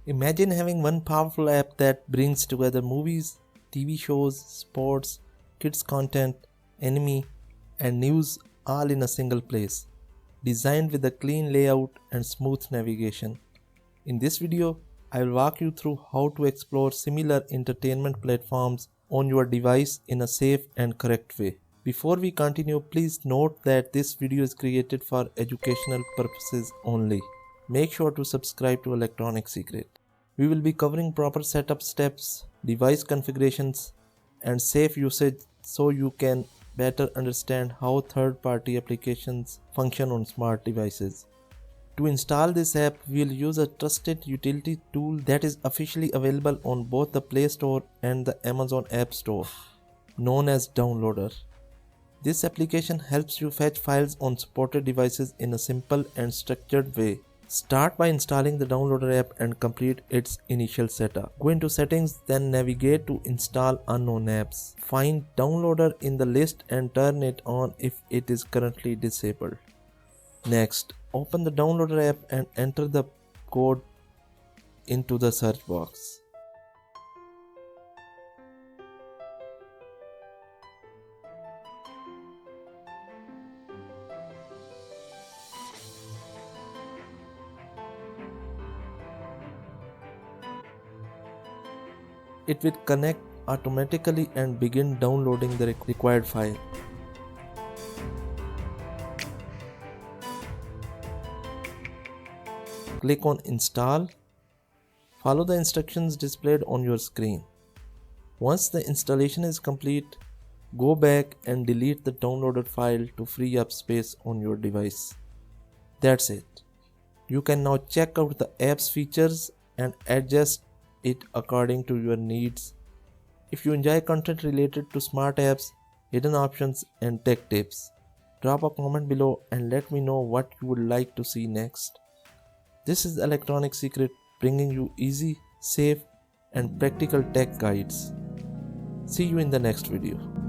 Imagine having one powerful app that brings together movies, TV shows, sports, kids content, anime, and news all in a single place, designed with a clean layout and smooth navigation. In this video, I will walk you through how to explore similar entertainment platforms on your device in a safe and correct way. Before we continue, please note that this video is created for educational purposes only. Make sure to subscribe to Electronic Secret. We will be covering proper setup steps, device configurations, and safe usage so you can better understand how third-party applications function on smart devices. To install this app, we will use a trusted utility tool that is officially available on both the Play Store and the Amazon App Store, known as Downloader. This application helps you fetch files on supported devices in a simple and structured way. Start by installing the Downloader app and complete its initial setup. Go into settings, then navigate to install unknown apps. Find Downloader in the list and turn it on if it is currently disabled. Next, open the Downloader app and enter the code into the search box. It will connect automatically and begin downloading the required file. Click on Install. Follow the instructions displayed on your screen. Once the installation is complete, go back and delete the downloaded file to free up space on your device. That's it. You can now check out the app's features and adjust it according to your needs. If you enjoy content related to smart apps, hidden options, and tech tips, drop a comment below and let me know what you would like to see next. This is Electronic Secret, bringing you easy, safe, and practical tech guides. See you in the next video.